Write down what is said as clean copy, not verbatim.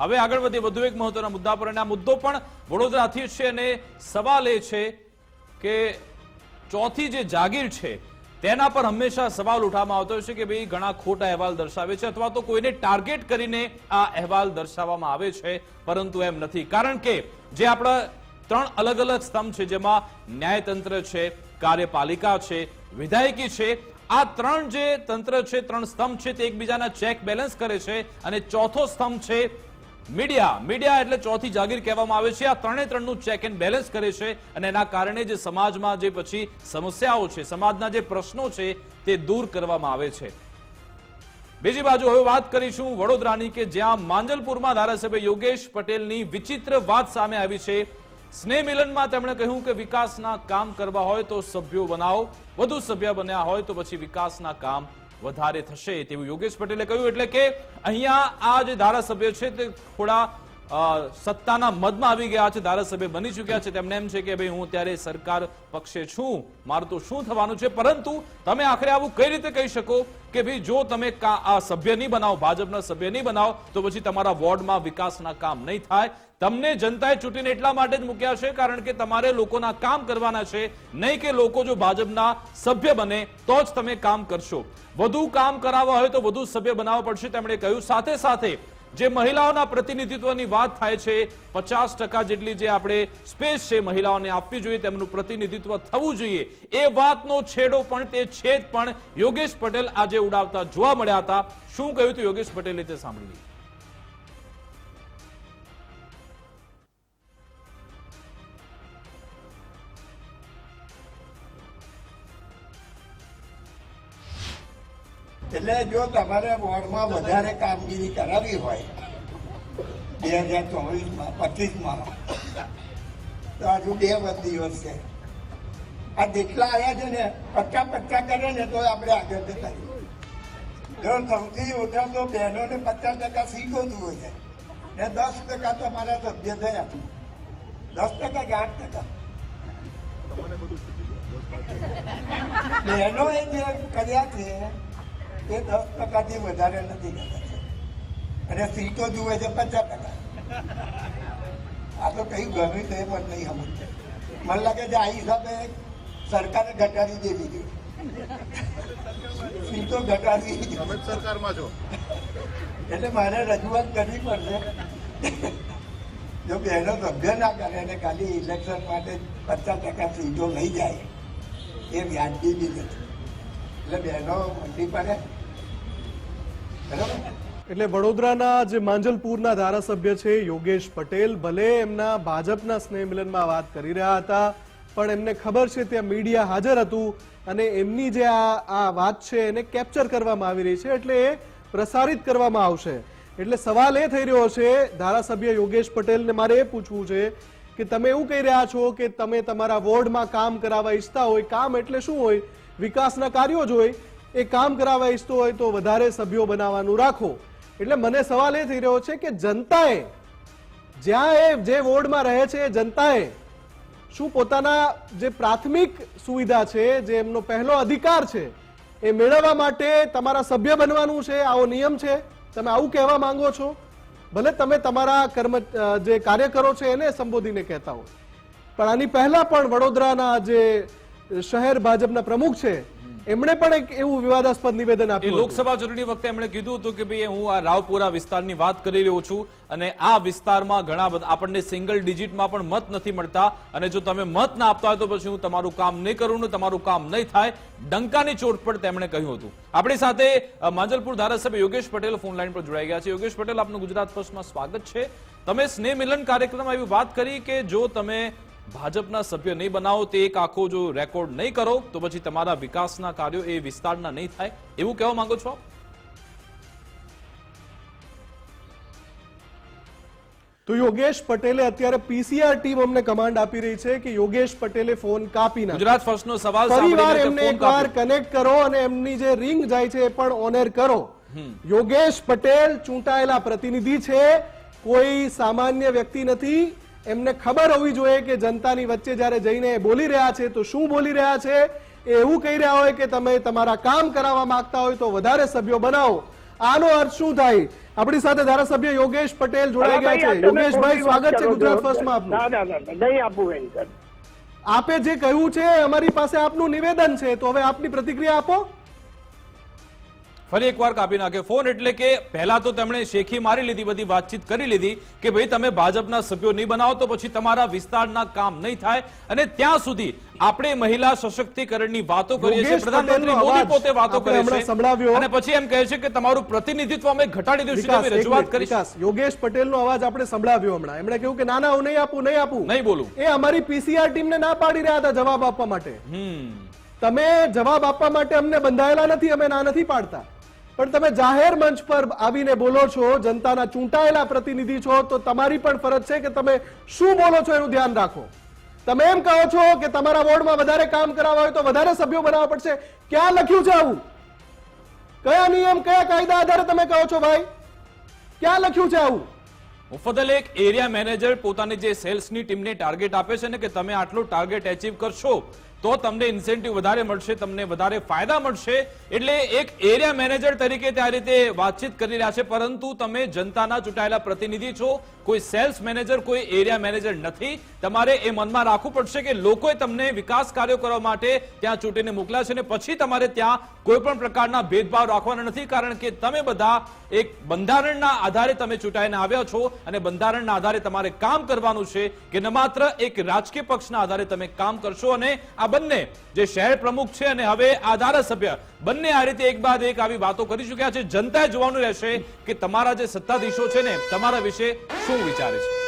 હવે આગળ વધીએ વધુ એક મહત્વના મુદ્દા પર, અને આ મુદ્દો પણ વડોદરાથી છે, અને સવાલ એ છે કે ચોથી જે જાગીર છે તેના પર હંમેશા સવાલ ઉઠાવવામાં આવતો છે કે ભાઈ ઘણા ખોટા અહેવાલ દર્શાવે છે અથવા તો કોઈને ટાર્ગેટ કરીને આ અહેવાલ દર્શાવવામાં આવે છે, પરંતુ એમ નથી. કારણ કે જે આપણા 3 અલગ અલગ સ્તંભ છે, જેમાં ન્યાયતંત્ર છે, કાર્યપાલિકા છે, વિધાયકી છે, આ 3 જે તંત્ર છે, 3 સ્તંભ છે, તે એકબીજાના ચેક બેલેન્સ કરે છે. અને ચોથો સ્તંભ છે મીડિયા એટલે ચોથી જાગીર કહેવામાં આવે છે. આ 3નું ચેક એન્ડ બેલેન્સ કરે છે, અને એના કારણે જે સમાજમાં જે પછી સમસ્યાઓ છે, સમાજના જે પ્રશ્નો છે, તે દૂર કરવામાં આવે છે. બીજી બાજુ હવે વાત કરીશું વડોદરાની, કે જ્યાં માંજલપુરમાં ધારાસભ્ય યોગેશ પટેલની વિચિત્ર વાત સામે આવી છે. સ્નેહ મિલનમાં તેમણે કહ્યું કે વિકાસના કામ કરવા હોય તો સભ્યો બનાવો, વધુ સભ્ય બન્યા હોય તો પછી વિકાસના કામ વધારે થશે, તેવું યોગેશ પટેલે કહ્યું. એટલે કે અહીંયા આ જે ધારાસભ્ય છે તે થોડા સત્તાના મદમાં આવી ગયા છે, ધારાસભ્ય બની ચૂક્યા છે. તેમને એમ છે કે ભાઈ હું ત્યારે સરકાર પક્ષે છું, મારું તો શું થવાનું છે. પરંતુ તમે આખરે આવું કઈ રીતે કહી શકો કે ભાઈ જો તમે આ સભ્ય નહીં બનાવો, ભાજપના સભ્ય નહીં બનાવો, તો પછી તમારા વોર્ડમાં વિકાસના કામ નહીં થાય. તમને જનતાએ ચૂંટીને એટલા માટે જ મૂક્યા છે કારણ કે તમારે લોકોના કામ કરવાના છે, નહીં કે લોકો જો ભાજપના સભ્ય બને તો જ તમે કામ કરશો. વધુ કામ કરાવવા હોય તો વધુ સભ્ય બનાવવા પડશે, તેમણે કહ્યું. સાથે સાથે જે મહિલાઓના પ્રતિનિધિત્વની વાત થાય છે, 50% જેટલી જે આપણે સ્પેસ છે મહિલાઓને આપવી જોઈએ, તેમનું પ્રતિનિધિત્વ થવું જોઈએ, એ વાતનો છેડો પણ તે છેદ પણ યોગેશ પટેલ આજે ઉડાવતા જોવા મળ્યા હતા. શું કહ્યું હતું યોગેશ પટેલે તે સાંભળીએ. એટલે જો તમારે વોર્ડમાં વધારે કામગીરી કરાવી હોય 2024-25માં તો હજુ 2 દિવસ છે. આ જેટલા આવ્યા છે ને 50% કરે ને તો આપણે આગળ જતા જો સૌથી ઓછા તો બહેનોને 50% સીટો જુએ છે ને 10% તમારા સભ્ય થયા, 10% કે 8%. બહેનોએ જે કર્યા છે એ 10%થી વધારે નથી કરતા અને સીટો જુએ છે 50%. આ તો કઈ ગમ્યું તો એ પણ નહીં સમજશે. મને લાગે છે આ હિસાબે સરકારે ઘટાડી દેવી જોઈએ, સીટો ઘટાડવી. તમે સરકારમાં છો એટલે મારે રજૂઆત કરવી પડશે. જો બહેનો સભ્ય ના કરે અને ખાલી ઇલેક્શન માટે 50% સીટો લઈ જાય એ વ્યાજબી બી નથી. એટલે બહેનો મંડી પડે. એટલે વડોદરાના જે માંજલપુરના ધારાસભ્ય છે યોગેશ પટેલ, ભલે એમના ભાજપના સ્નેહ મિલનમાં વાત કરી રહ્યા હતા, પણ એમને ખબર છે ત્યાં મીડિયા હાજર હતું અને એમની જે આ વાત છે એને કેપ્ચર કરવામાં આવી રહી છે, એટલે એ પ્રસારિત કરવામાં આવશે. એટલે સવાલ એ થઈ રહ્યો છે ધારાસભ્ય યોગેશ પટેલને મારે એ પૂછવું છે કે તમે એવું કહી રહ્યા છો કે તમે તમારા વોર્ડમાં કામ કરાવવા ઈચ્છતા હોય, કામ એટલે શું હોય, વિકાસના કાર્યો જ હોય, એ કામ કરાવવા ઈચ્છતો હોય તો વધારે સભ્યો બનાવવાનું રાખો. એટલે મને સવાલ એ થઈ રહ્યો છે કે જનતાએ જ્યાં એ જે વોર્ડમાં રહે છે જનતાએ શું પોતાના જે પ્રાથમિક સુવિધા છે, જે એમનો પહેલો અધિકાર છે, એ મેળવવા માટે તમારા સભ્ય બનવાનું છે, આવો નિયમ છે? તમે આવું કહેવા માંગો છો? ભલે તમે તમારા જે કાર્યકરો છે એને સંબોધીને કહેતા હો, પણ આની પહેલા પણ વડોદરાના જે શહેર ભાજપના પ્રમુખ છે એમણે પણ એક એવું વિવાદાસ્પદ નિવેદન આપ્યું. લોકસભા ચૂંટણી વખતે એમણે કીધું હતું કે ભાઈ હું આ રાવપુરા વિસ્તારની વાત કરી રહ્યો છું અને આ વિસ્તારમાં ઘણા બધા આપણને સિંગલ ડિજિટમાં પણ મત નથી મળતા, અને જો તમે મત ના આપતા હોય તો પછી હું તમારું કામ નહીં કરું ને તમારું કામ નહીં થાય. ડંકાની ચોટ પર તેમણે કહ્યું હતું. આપણી સાથે માંજલપુર ધારાસભ્ય યોગેશ પટેલ ફોન લાઈન પર જોડાઈ ગયા છે. યોગેશ પટેલ, આપનું ગુજરાત ફર્સ્ટમાં સ્વાગત છે. તમે સ્નેહ મિલન કાર્યક્રમમાં એવી વાત કરી કે જો તમે ભાજપના સભ્ય નહીં બનાવો, તે એક આખો જો રેકોર્ડ નહીં કરો તો પછી તમારા વિકાસના કાર્યો એ વિસ્તારના નહીં થાય, એવું કહેવા માંગો છો? તો યોગેશ પટેલે અત્યારે પીસીઆર ટીમ અમને કમાન્ડ આપી રહી છે કે યોગેશ પટેલે ફોન કાપી નાખ્યો. ગુજરાત ફર્સ્ટનો સવાલ ફરીવાર એમને એકવાર કનેક્ટ કરો અને એમની જે રિંગ જાય છે એ પણ ઓનર કરો. યોગેશ પટેલ ચૂંટાયેલા પ્રતિનિધિ છે, કોઈ સામાન્ય વ્યક્તિ નથી. એમને ખબર હોવી જોઈએ કે જનતાની વચ્ચે જ્યારે જઈને બોલી રહ્યા છે તો શું બોલી રહ્યા છે. એવું કહી રહ્યા હોય કે તમે તમારા કામ કરાવવા માંગતા હોય તો વધારે સભ્યો બનાવો. આનો અર્થ શું થાય આપણી સાથે ધારાસભ્ય યોગેશ પટેલ જોડાઈ ગયા છે. યોગેશભાઈ, સ્વાગત છે ગુજરાત ફર્સ્ટમાં આપનું. નહીં આપું બેન સર. આપે જે કહ્યું છે અમારી પાસે આપનું નિવેદન છે, તો હવે આપની પ્રતિક્રિયા આપો. ફરી એકવાર કાપી નાખ્યો ફોન. એટલે કે પહેલા તો તેમણે શેખી મારી લીધી, બધી વાતચીત કરી લીધી કે ભાઈ તમે ભાજપના સભ્યો નહીં બનાવો તો પછી તમારા વિસ્તારના કામ નહીં થાય. અને ત્યાં સુધી આપણે મહિલા સશક્તિકરણની વાતો કરીએ છીએ, પ્રધાનમંત્રી મોદી પોતે વાતો કરે છે અને પછી એમ કહે છે કે તમારું પ્રતિનિધિત્વ અમે ઘટાડી દઈશું, તમે રજૂઆત કરી. યોગેશ પટેલનો અવાજ આપણે સંભળાવ્યો હમણાં. એમણે કહ્યું કે ના ના હું નહીં આપું, નહીં બોલું. એ અમારી પીસીઆર ટીમને ના પાડી રહ્યા હતા જવાબ આપવા માટે. તમે જવાબ આપવા માટે અમને બંધાયેલા નથી, અમે ના નથી પાડતા, પણ તમે જાહેર મંચ પર આવીને બોલો છો, જનતાના ચૂંટાયેલા પ્રતિનિધિ છો, તો તમારી પણ ફરજ છે કે તમે શું બોલો છો એનું ધ્યાન રાખો. તમે એમ કહો છો કે તમારા વોર્ડમાં વધારે કામ કરાવવા હોય તો વધારે સભ્યો બનાવવા પડશે. ક્યાં લખ્યું છે આવું? કયા નિયમ, કયા કાયદા આધારે તમે કહો છો ભાઈ? ક્યાં લખ્યું છે આવું? મુફદ્દલ, એક એરિયા મેનેજર પોતાની જે સેલ્સની ટીમને ટાર્ગેટ આપે છે ને કે તમે આટલું ટાર્ગેટ એચીવ કરશો તો તમને ઇન્સેન્ટિવ વધારે મળશે, તમને વધારે ફાયદા મળશે. એટલે એક એરિયા મેનેજર તરીકે તે આ રીતે વાતચીત કરી રહ્યા છે, પરંતુ તમે જનતાના ચૂંટાયેલા પ્રતિનિધિ છો, કોઈ સેલ્સ મેનેજર, કોઈ એરિયા મેનેજર નથી. તમારે એ મનમાં રાખવું પડશે કે લોકોએ તમને વિકાસ કાર્યો કરવા માટે ત્યાં ચૂંટીને મોકલ્યા છે અને પછી તમારે ત્યાં કોઈ પણ પ્રકારના ભેદભાવ રાખવાના નથી, કારણ કે તમે બધા એક બંધારણના આધારે તમે ચૂંટાઈને આવ્યા છો અને બંધારણના આધારે તમારે કામ કરવાનું છે કે ન માત્ર એક રાજકીય પક્ષના આધારે તમે કામ કરશો. અને આ બંને જે શહેર પ્રમુખ છે અને હવે આ ધારાસભ્ય બંને આ રીતે એક બાદ એક આવી વાતો કરી ચૂક્યા છે. જનતાએ જોવાનું રહેશે કે તમારા જે સત્તાધીશો છે ને તમારા વિશે શું વિચારે છે.